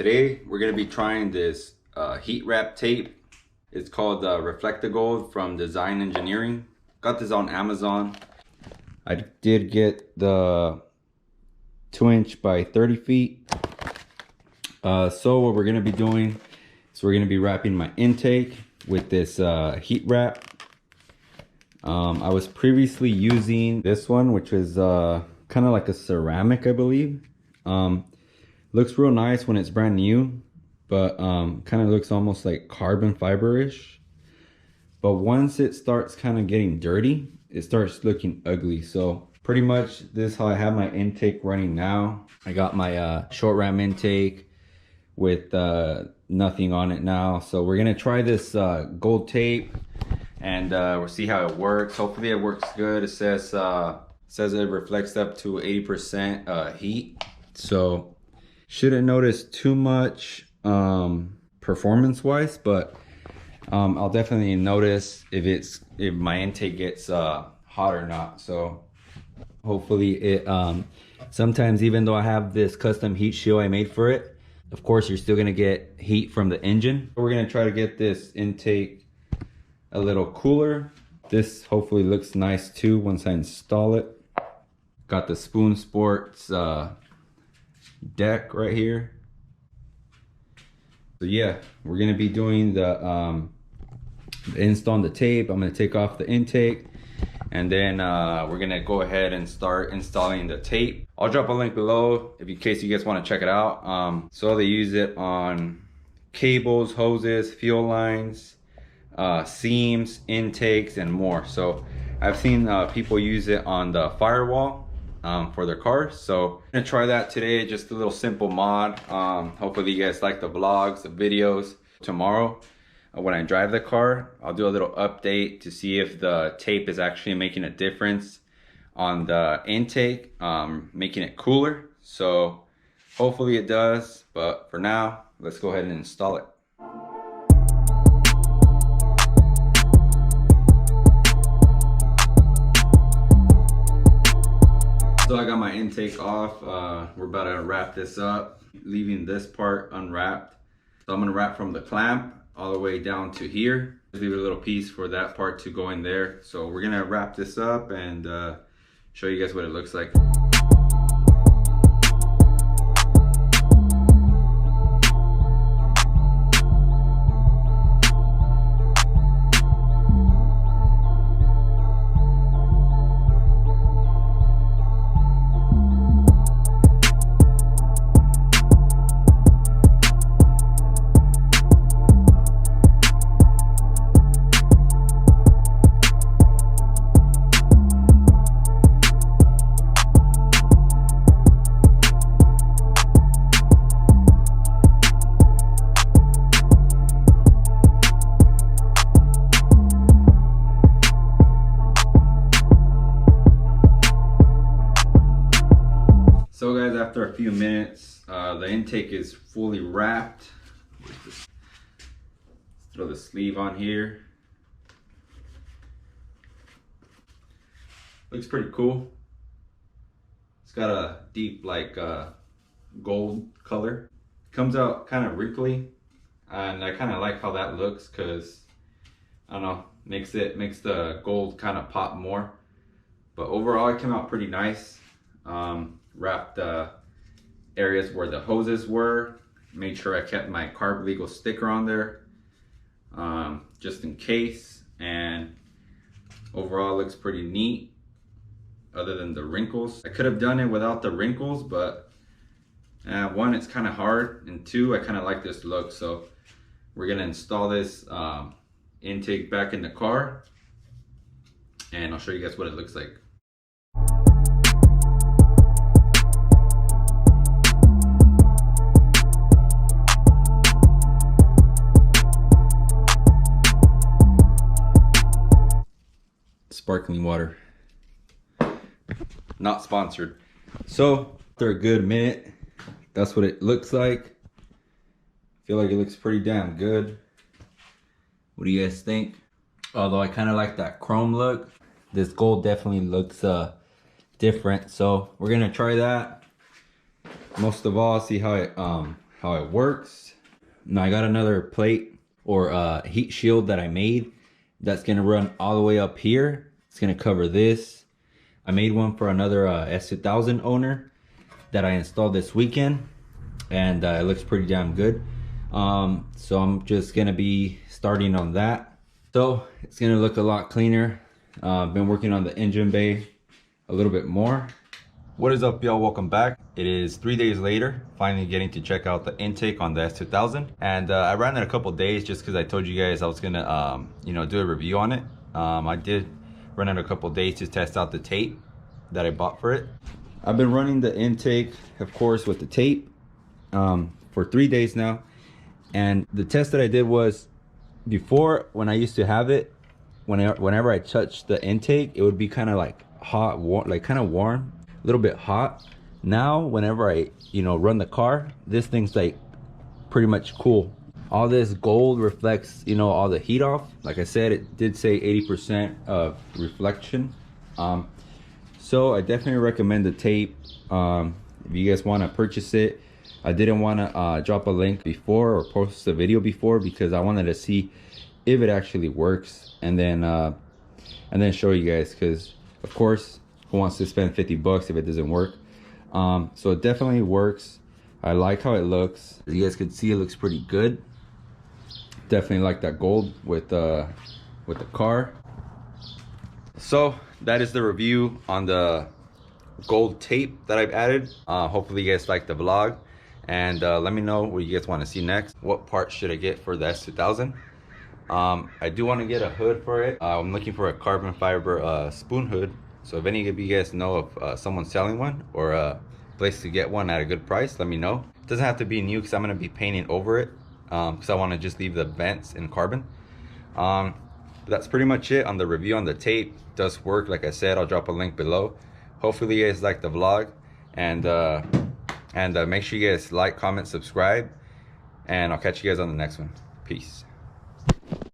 Today we're going to be trying this heat wrap tape. It's called Reflecta Gold from Design Engineering. Got this on Amazon. I did get the 2" by 30 feet. So what we're going to be doing is we're going to be wrapping my intake with this heat wrap. I was previously using this one, which is kind of like a ceramic, I believe. Looks real nice when it's brand new, but kind of looks almost like carbon fiber-ish. But once it starts kind of getting dirty, it starts looking ugly. So pretty much this is how I have my intake running now. I got my short ram intake with nothing on it now. So we're gonna try this gold tape and we'll see how it works. Hopefully it works good. It says it reflects up to 80% heat. So shouldn't notice too much performance wise, but I'll definitely notice if my intake gets hot or not. So hopefully it sometimes, even though I have this custom heat shield I made for it, of course you're still gonna get heat from the engine. We're gonna try to get this intake a little cooler. This hopefully looks nice too once I install it. Got the Spoon Sports deck right here. So yeah, we're gonna be doing the installing the tape. I'm gonna take off the intake, and then we're gonna go ahead and start installing the tape. I'll drop a link below in case you guys want to check it out. So they use it on cables, hoses, fuel lines, seams, intakes, and more. So I've seen people use it on the firewall for their cars. So I'm gonna try that today, just a little simple mod. Hopefully you guys like the vlogs, the videos. Tomorrow when I drive the car, I'll do a little update to see if the tape is actually making a difference on the intake, making it cooler. So hopefully it does, but for now, let's go ahead and install it. So I got my intake off. We're about to wrap this up, leaving this part unwrapped. So I'm gonna wrap from the clamp all the way down to here. Leave a little piece for that part to go in there. So we're gonna wrap this up and show you guys what it looks like. So guys, after a few minutes, the intake is fully wrapped. Let's throw the sleeve on here. Looks pretty cool. It's got a deep gold color. Comes out kind of wrinkly, and I kind of like how that looks because I don't know, makes the gold kind of pop more. But overall, it came out pretty nice. Wrapped the areas where the hoses were. Made sure I kept my carb legal sticker on there, just in case. And overall, looks pretty neat. Other than the wrinkles, I could have done it without the wrinkles, but one, it's kind of hard, and two, I kind of like this look. So we're gonna install this intake back in the car, and I'll show you guys what it looks like. Sparkling water, not sponsored. So after a good minute, that's what it looks like. I feel like it looks pretty damn good. What do you guys think? Although I kind of like that chrome look, this gold definitely looks different. So we're gonna try that. Most of all, see how it how it works. Now I got another plate or heat shield that I made that's gonna run all the way up here. It's gonna cover this. I made one for another S2000 owner that I installed this weekend, and it looks pretty damn good. So I'm just gonna be starting on that. So it's gonna look a lot cleaner. I've been working on the engine bay a little bit more. What is up, y'all? Welcome back. It is 3 days later, finally getting to check out the intake on the S2000, and I ran it a couple days just because I told you guys I was gonna you know, do a review on it. I did run it a couple days to test out the tape that I bought for it. I've been running the intake, of course, with the tape for 3 days now, and the test that I did was, before, when I used to have it, whenever I touched the intake, it would be kind of like hot, warm, like kind of warm, a little bit hot. Now whenever I, you know, run the car, this thing's like pretty much cool. All this gold reflects, you know, all the heat off. Like I said, it did say 80% of reflection. So I definitely recommend the tape. If you guys want to purchase it, I didn't want to drop a link before or post a video before because I wanted to see if it actually works, and then show you guys, because of course, who wants to spend 50 bucks if it doesn't work? So it definitely works. I like how it looks. As you guys can see, it looks pretty good. Definitely like that gold with the car. So that is the review on the gold tape that I've added. Hopefully you guys like the vlog, and let me know what you guys want to see next. What part should I get for the S2000? I do want to get a hood for it. I'm looking for a carbon fiber spoon hood. So if any of you guys know of someone selling one, or a place to get one at a good price, let me know. It doesn't have to be new because I'm going to be painting over it, because I want to just leave the vents in carbon. But that's pretty much it on the review on the tape. It does work, like I said. I'll drop a link below. Hopefully you guys like the vlog, and make sure you guys like, comment, subscribe, and I'll catch you guys on the next one. Peace.